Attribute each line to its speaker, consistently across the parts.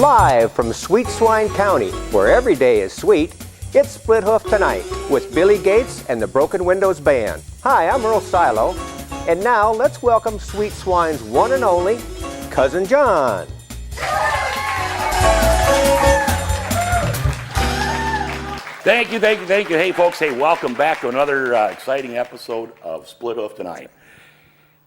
Speaker 1: Live from Sweet Swine County, where every day is sweet, it's Split Hoof Tonight with Billy Gates and the Broken Windows Band. Hi, I'm Earl Silo, and now let's welcome Sweet Swine's one and only Cousin John.
Speaker 2: Thank you. Hey, folks, welcome back to another exciting episode of Split Hoof Tonight.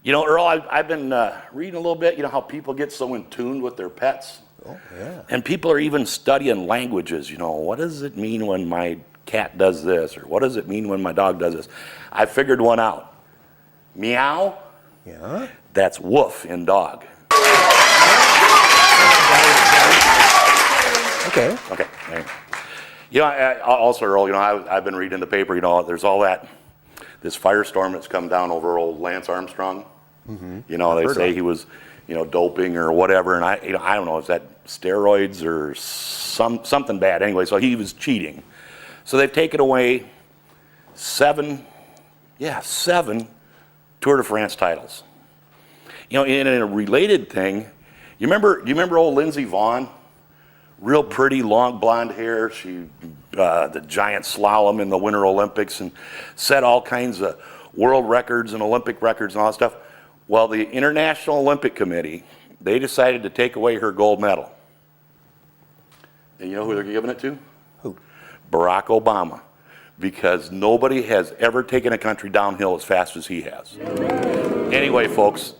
Speaker 2: You know, Earl, I've been reading a little bit, you know, how people get so in tune with their pets.
Speaker 1: Oh, yeah.
Speaker 2: And people are even studying languages, you know. What does it mean when my cat does this? Or what does it mean when my dog does this? I figured one out. Meow?
Speaker 1: Yeah?
Speaker 2: That's woof in dog.
Speaker 1: Okay.
Speaker 2: Okay. You know, also, Earl, you know, I've been reading the paper, you know, there's all this firestorm that's come down over old Lance Armstrong. Mm-hmm. You know, they say he was, you know, doping or whatever, and I don't know, is that steroids or something bad? Anyway, so he was cheating. So they've taken away seven Tour de France titles. You know, in a related thing, you remember old Lindsey Vonn? Real pretty, long blonde hair. She, the giant slalom in the Winter Olympics and set all kinds of world records and Olympic records and all that stuff. Well, the International Olympic Committee, they decided to take away her gold medal. And you know who they're giving it to?
Speaker 1: Who?
Speaker 2: Barack Obama. Because nobody has ever taken a country downhill as fast as he has. Anyway, folks,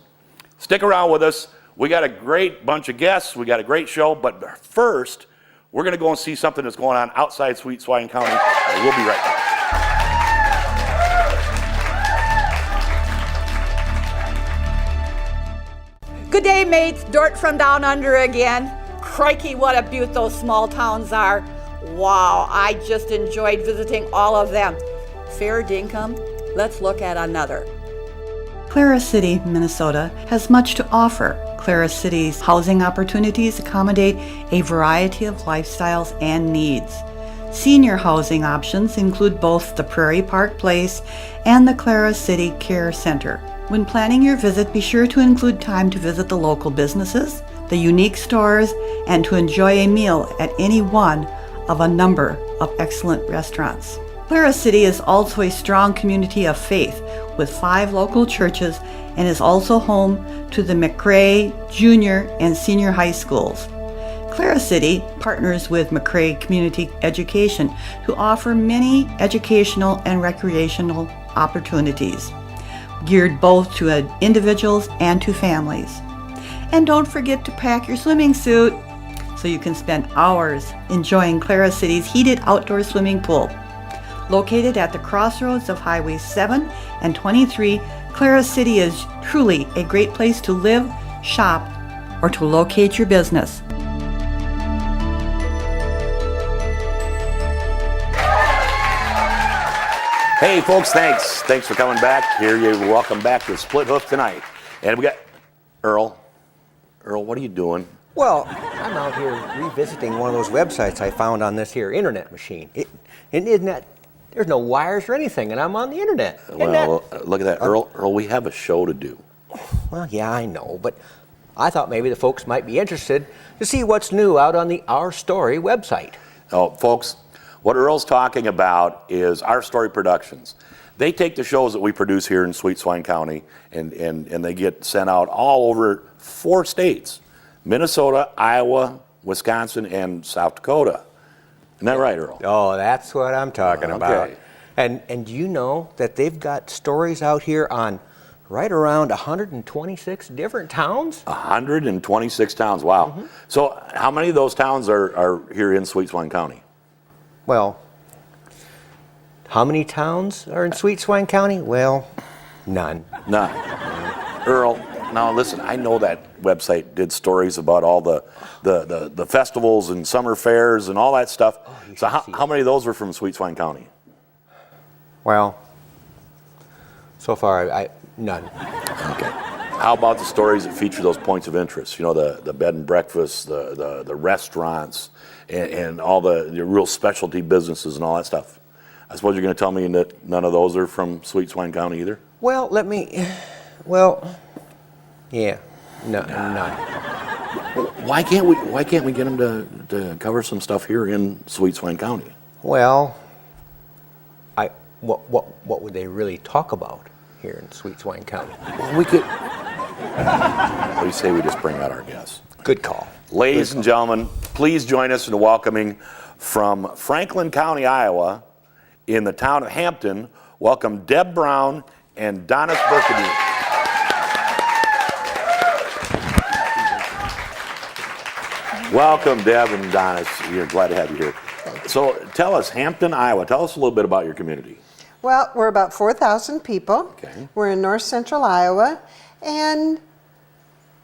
Speaker 2: stick around with us. We got a great bunch of guests. We got a great show. But first, we're going to go and see something that's going on outside Sweet Swine County. And we'll be right back.
Speaker 3: Good day, mates. Dort from down under again. Crikey, what a beaut those small towns are. Wow, I just enjoyed visiting all of them. Fair dinkum, let's look at another.
Speaker 4: Clara City, Minnesota has much to offer. Clara City's housing opportunities accommodate a variety of lifestyles and needs. Senior housing options include both the Prairie Park Place and the Clara City Care Center. When planning your visit, be sure to include time to visit the local businesses, the unique stores, and to enjoy a meal at any one of a number of excellent restaurants. Clara City is also a strong community of faith with 5 local churches and is also home to the McRae Junior and Senior High Schools. Clara City partners with McRae Community Education to offer many educational and recreational opportunities, geared both to individuals and to families. And don't forget to pack your swimming suit so you can spend hours enjoying Clara City's heated outdoor swimming pool. Located at the crossroads of Highway 7 and 23, Clara City is truly a great place to live, shop, or to locate your business.
Speaker 2: Hey, folks, thanks for coming back. Here you're welcome back to Split Hoof Tonight. And we got Earl. Earl, what are you doing?
Speaker 1: Well, I'm out here revisiting one of those websites I found on this here internet machine. Isn't that, there's no wires or anything, and I'm on the internet.
Speaker 2: Well, look at that. Earl, we have a show to do.
Speaker 1: Well, yeah, I know, but I thought maybe the folks might be interested to see what's new out on the Our Story website.
Speaker 2: Oh, folks, what Earl's talking about is Our Story Productions. They take the shows that we produce here in Sweet Swine County, and they get sent out all over 4 states. Minnesota, Iowa, Wisconsin, and South Dakota. Isn't that right, Earl?
Speaker 1: Oh, that's what I'm talking about.
Speaker 2: Okay.
Speaker 1: And do you know that they've got stories out here on right around 126 different towns?
Speaker 2: 126 towns, wow. Mm-hmm. So how many of those towns are here in Sweet Swine County?
Speaker 1: Well, how many towns are in Sweet Swine County? Well, none.
Speaker 2: None. Earl, now listen, I know that website did stories about all the festivals and summer fairs and all that stuff.
Speaker 1: Oh,
Speaker 2: so how many of those were from Sweet Swine County?
Speaker 1: Well, so far, none.
Speaker 2: Okay. How about the stories that feature those points of interest? You know, the bed and breakfast, the restaurants, and all the real specialty businesses and all that stuff. I suppose you're going to tell me that none of those are from Sweet Swine County either?
Speaker 1: Well, yeah, no, none.
Speaker 2: Why can't we get them to cover some stuff here in Sweet Swine County?
Speaker 1: Well, what would they really talk about here in Sweet Swine County?
Speaker 2: Well, we could. What do you say we just bring out our guests?
Speaker 1: Good call.
Speaker 2: Ladies and gentlemen, please join us in welcoming from Franklin County, Iowa, in the town of Hampton, welcome Deb Brown and Donnis Borcherding. Welcome, Deb and Donnis. We're glad to have you here. So tell us, Hampton, Iowa, tell us a little bit about your community.
Speaker 5: Well, we're about 4,000 people.
Speaker 2: Okay.
Speaker 5: We're in north central Iowa and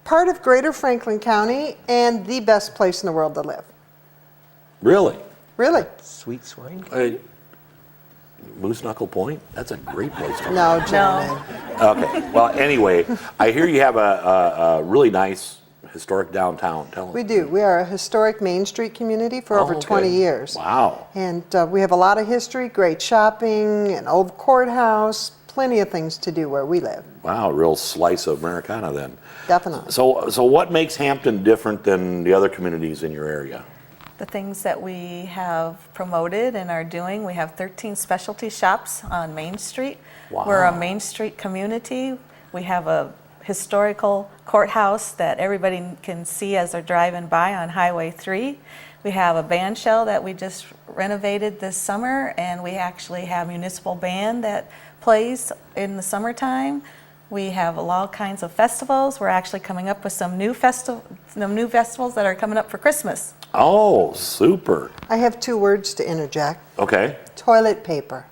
Speaker 5: part of greater Franklin County and the best place in the world to live.
Speaker 2: Really?
Speaker 5: Really?
Speaker 1: Sweet Swine?
Speaker 2: Moose Knuckle Point? That's a great place to live.
Speaker 5: No, gentlemen.
Speaker 2: Okay. Well, anyway, I hear you have a really nice historic downtown. Tell them.
Speaker 5: We do. We are a historic Main Street community for over 20 years.
Speaker 2: Wow.
Speaker 5: And we have a lot of history, great shopping, an old courthouse, plenty of things to do where we live.
Speaker 2: Wow, a real slice of Americana then.
Speaker 5: Definitely.
Speaker 2: So what makes Hampton different than the other communities in your area?
Speaker 6: The things that we have promoted and are doing, we have 13 specialty shops on Main Street.
Speaker 2: Wow.
Speaker 6: We're a Main Street community. We have a historical courthouse that everybody can see as they're driving by on Highway 3. We have a band shell that we just renovated this summer, and we actually have municipal band that plays in the summertime. We have all kinds of festivals. We're actually coming up with some new festivals that are coming up for Christmas.
Speaker 2: Oh, super.
Speaker 5: I have 2 words to interject.
Speaker 2: Okay.
Speaker 5: Toilet paper.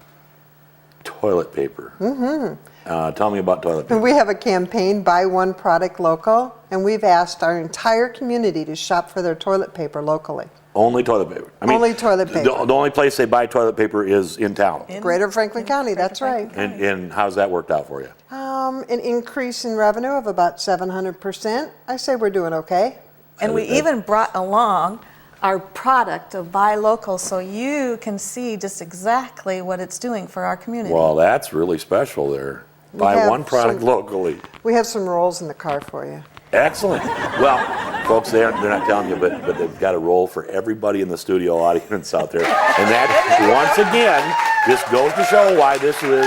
Speaker 2: Toilet paper. Mm-hmm. Tell me about toilet paper.
Speaker 5: We have a campaign, Buy One Product Local, and we've asked our entire community to shop for their toilet paper locally.
Speaker 2: Only toilet paper.
Speaker 5: Only toilet paper.
Speaker 2: The only place they buy toilet paper is in town.
Speaker 5: Greater Franklin County, that's right.
Speaker 2: And how's that worked out for you?
Speaker 5: An increase in revenue of about 700%. I say we're doing okay.
Speaker 6: And we even brought along our product of Buy Local so you can see just exactly what it's doing for our community.
Speaker 2: Well, that's really special there. Buy
Speaker 5: have
Speaker 2: one product
Speaker 5: some-
Speaker 2: locally.
Speaker 5: We have some rolls in the car for you.
Speaker 2: Excellent. Well, folks, they're not telling you, but they've got a roll for everybody in the studio audience out there. And that, once again, just goes to show why this is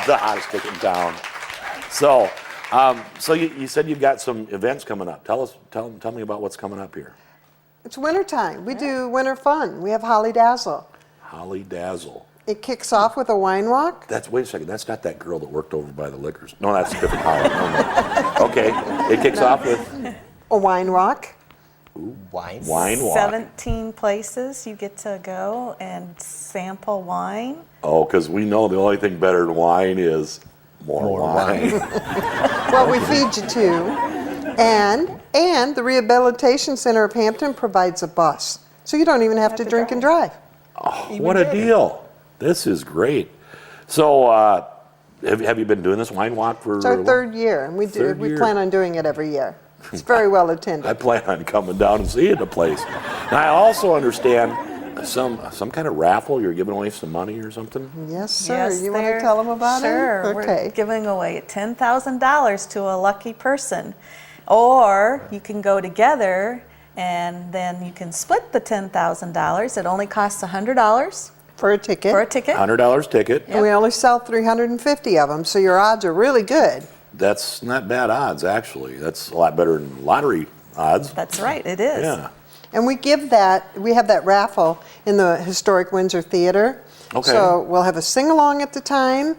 Speaker 2: the hottest ticket in town. So, you said you've got some events coming up. Tell me about what's coming up here.
Speaker 5: It's wintertime. We do winter fun. We have Holly Dazzle.
Speaker 2: Holly Dazzle.
Speaker 5: It kicks off with a wine walk.
Speaker 2: Wait a second. That's not that girl that worked over by the liquors. No, that's a different Holly. No. Okay. It kicks off with
Speaker 5: A wine walk.
Speaker 1: Wine?
Speaker 2: wine walk.
Speaker 6: 17 places you get to go and sample wine.
Speaker 2: Oh, because we know the only thing better than wine is more wine.
Speaker 5: Well, we feed you too. And the Rehabilitation Center of Hampton provides a bus. So you don't even have to drink and drive.
Speaker 2: Oh, what a deal. This is great. So, have you been doing this wine walk for
Speaker 5: It's our
Speaker 2: a
Speaker 5: third year, and we
Speaker 2: year.
Speaker 5: plan on doing it every year. It's very well
Speaker 2: I
Speaker 5: attended.
Speaker 2: plan on coming down and seeing the place. Now, I also understand some kind of raffle. You're giving away some money or something?
Speaker 5: Yes, sir.
Speaker 6: Yes,
Speaker 5: You want to
Speaker 6: they're-
Speaker 5: tell them about
Speaker 6: sure.
Speaker 5: it? Okay.
Speaker 6: We're giving away $10,000 to a lucky person. Or you can go together and then you can split the $10,000. It only costs $100
Speaker 5: For a ticket.
Speaker 6: for a ticket.
Speaker 2: $100 ticket.
Speaker 5: And we only sell 350 of them, so your odds are really good.
Speaker 2: That's not bad odds, actually. That's a lot better than lottery odds.
Speaker 6: That's right, it is.
Speaker 2: Yeah.
Speaker 5: And we have that raffle in the historic Windsor Theater.
Speaker 2: Okay.
Speaker 5: So we'll have a sing-along at the time.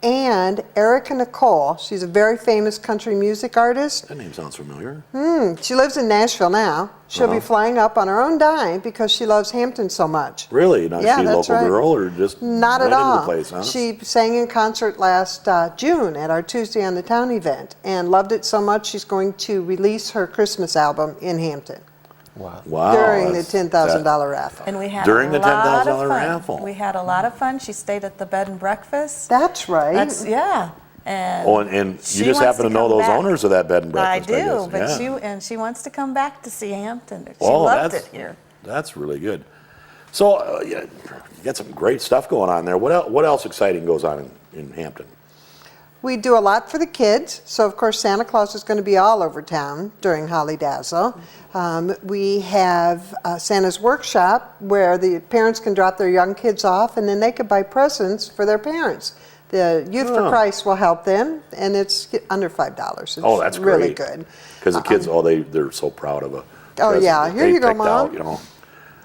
Speaker 5: And Erica Nicole, she's a very famous country music artist.
Speaker 2: That name sounds familiar.
Speaker 5: She lives in Nashville now. She'll
Speaker 2: Uh-huh.
Speaker 5: be flying up on her own dime because she loves Hampton so much.
Speaker 2: Really? Now,
Speaker 5: Yeah,
Speaker 2: is she a
Speaker 5: that's
Speaker 2: local
Speaker 5: right.
Speaker 2: girl or just
Speaker 5: Not
Speaker 2: right
Speaker 5: at all.
Speaker 2: into the place, huh?
Speaker 5: She sang in concert last June at our Tuesday on the Town event and loved it so much she's going to release her Christmas album in Hampton
Speaker 2: Wow.
Speaker 5: during the
Speaker 2: that's-
Speaker 5: $10,000 raffle.
Speaker 6: And we had
Speaker 2: During
Speaker 6: a
Speaker 2: the
Speaker 6: lot of
Speaker 2: $10,000
Speaker 6: fun.
Speaker 2: raffle.
Speaker 6: We had a lot of fun. She stayed at the bed and breakfast.
Speaker 5: That's right.
Speaker 6: Yeah. And
Speaker 2: Oh, and you
Speaker 6: she
Speaker 2: just
Speaker 6: wants
Speaker 2: happen to know
Speaker 6: come
Speaker 2: those
Speaker 6: back.
Speaker 2: owners of that bed and
Speaker 6: I
Speaker 2: breakfast,
Speaker 6: do, but
Speaker 2: yeah.
Speaker 6: she wants to come back to see Hampton. She
Speaker 2: Oh,
Speaker 6: loved
Speaker 2: that's-
Speaker 6: it here.
Speaker 2: That's really good. So, you got some great stuff going on there. What else exciting goes on in Hampton?
Speaker 5: We do a lot for the kids. So, of course, Santa Claus is going to be all over town during Holly Dazzle. We have Santa's Workshop where the parents can drop their young kids off and then they can buy presents for their parents. The Youth for Christ will help them, and it's under $5. It's
Speaker 2: that's
Speaker 5: really
Speaker 2: great.
Speaker 5: good.
Speaker 2: Because the kids, they're so proud of a
Speaker 5: Oh, yeah. Here you go, Mom.
Speaker 2: Out,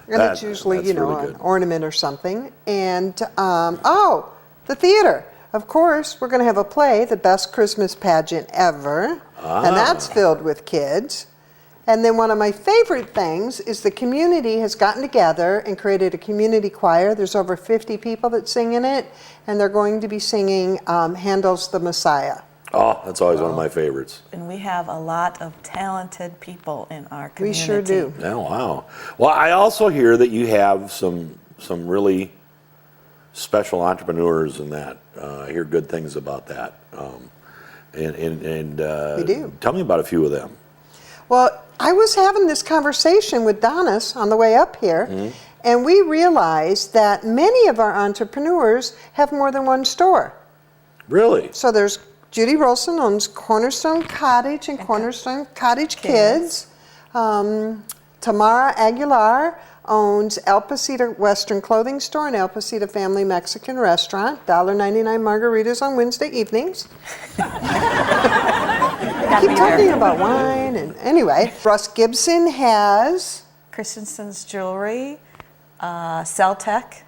Speaker 5: And it's usually,
Speaker 2: that's really
Speaker 5: an
Speaker 2: good.
Speaker 5: ornament or something. And, the theater. Of course, we're going to have a play, The Best Christmas Pageant Ever. And that's filled with kids. And then one of my favorite things is the community has gotten together and created a community choir. There's over 50 people that sing in it. And they're going to be singing Handel's The Messiah.
Speaker 2: Oh, that's always one of my favorites.
Speaker 6: And we have a lot of talented people in our community.
Speaker 5: We sure do.
Speaker 2: Oh, wow. Well, I also hear that you have some really special entrepreneurs in that. I hear good things about that.
Speaker 5: We do.
Speaker 2: Tell me about a few of them.
Speaker 5: Well, I was having this conversation with Donnis on the way up here, and we realized that many of our entrepreneurs have more than one store.
Speaker 2: Really?
Speaker 5: So there's Judy Rolson owns Cornerstone Cottage and Cornerstone Cottage Kids. Tamara Aguilar owns El Pasita Western Clothing Store and El Pasita Family Mexican Restaurant. $1.99 margaritas on Wednesday evenings. Keep talking about wine and anyway. Russ Gibson has
Speaker 6: Christensen's Jewelry, Celtech,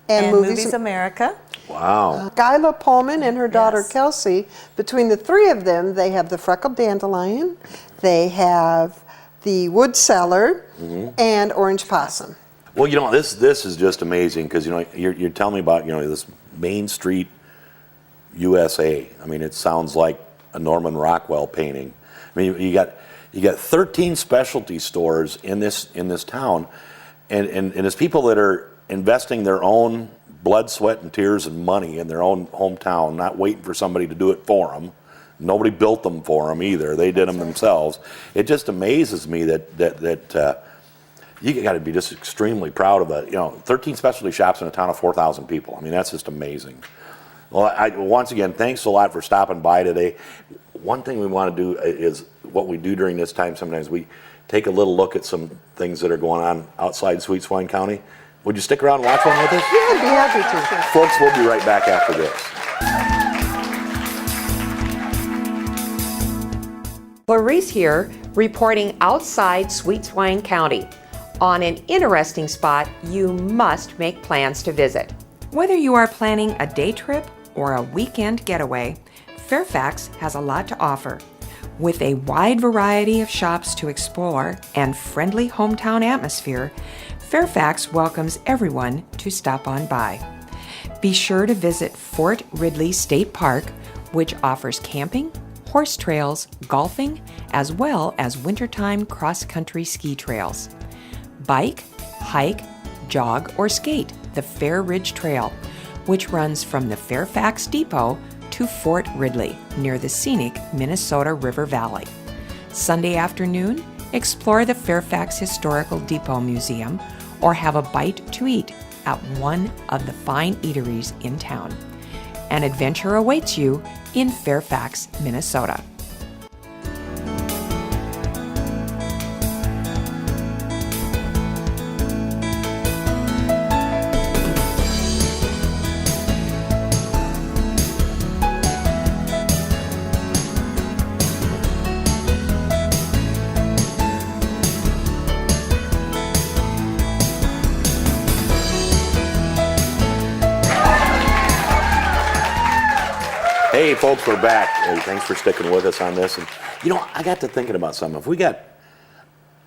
Speaker 5: and
Speaker 6: and Movies America.
Speaker 2: Wow.
Speaker 5: Guyla Pullman and her daughter
Speaker 6: Yes.
Speaker 5: Kelsey. Between the three of them, they have the Freckled Dandelion, they have the Wood Cellar, and Orange Possum.
Speaker 2: Well, this is just amazing because you're telling me about this Main Street USA. I mean, it sounds like a Norman Rockwell painting. I mean, you got 13 specialty stores in this town, and it's people that are investing their own blood, sweat, and tears and money in their own hometown, not waiting for somebody to do it for them. Nobody built them for them either. They did them themselves. It just amazes me that you got to be just extremely proud of that. 13 specialty shops in a town of 4,000 people. I mean, that's just amazing. Well, once again, thanks a lot for stopping by today. One thing we want to do is what we do during this time. Sometimes we take a little look at some things that are going on outside Sweet Swine County. Would you stick around and watch one with us?
Speaker 5: Yeah, I'd be happy to.
Speaker 2: Folks, we'll be right back after this.
Speaker 7: Clarice here, reporting outside Sweet Swine County on an interesting spot you must make plans to visit. Whether you are planning a day trip or a weekend getaway, Fairfax has a lot to offer. With a wide variety of shops to explore and friendly hometown atmosphere, Fairfax welcomes everyone to stop on by. Be sure to visit Fort Ridley State Park, which offers camping, horse trails, golfing, as well as wintertime cross-country ski trails. Bike, hike, jog, or skate the Fair Ridge Trail, which runs from the Fairfax Depot to Fort Ridley near the scenic Minnesota River Valley. Sunday afternoon, explore the Fairfax Historical Depot Museum or have a bite to eat at one of the fine eateries in town. An adventure awaits you in Fairfax, Minnesota.
Speaker 2: Hey, folks, we're back. Hey, thanks for sticking with us on this. And I got to thinking about something. If we got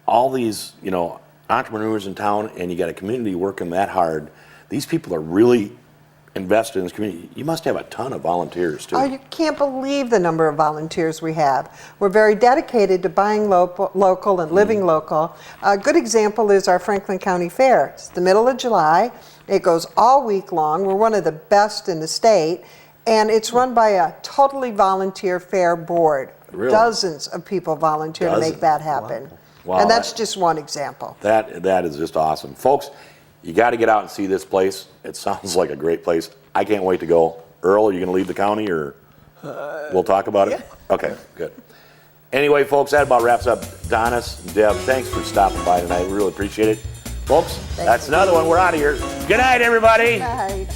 Speaker 2: all these, entrepreneurs in town, and you got a community working that hard, these people are really invested in this community. You must have a ton of volunteers too.
Speaker 5: Oh, you can't believe the number of volunteers we have. We're very dedicated to buying local and living local. A good example is our Franklin County Fair. It's the middle of July. It goes all week long. We're one of the best in the state. And it's run by a totally volunteer fair board.
Speaker 2: Really?
Speaker 5: Dozens of people volunteer to make that happen.
Speaker 2: Wow,
Speaker 5: And that's just one example.
Speaker 2: That is just awesome. Folks, you got to get out and see this place. It sounds like a great place. I can't wait to go. Earl, are you going to leave the county or? We'll talk about it? Okay, good. Anyway, folks, that about wraps up Donnis and Deb. Thanks for stopping by tonight. We really appreciate it. Folks, that's another one. We're out of here. Good night, everybody.
Speaker 5: Bye.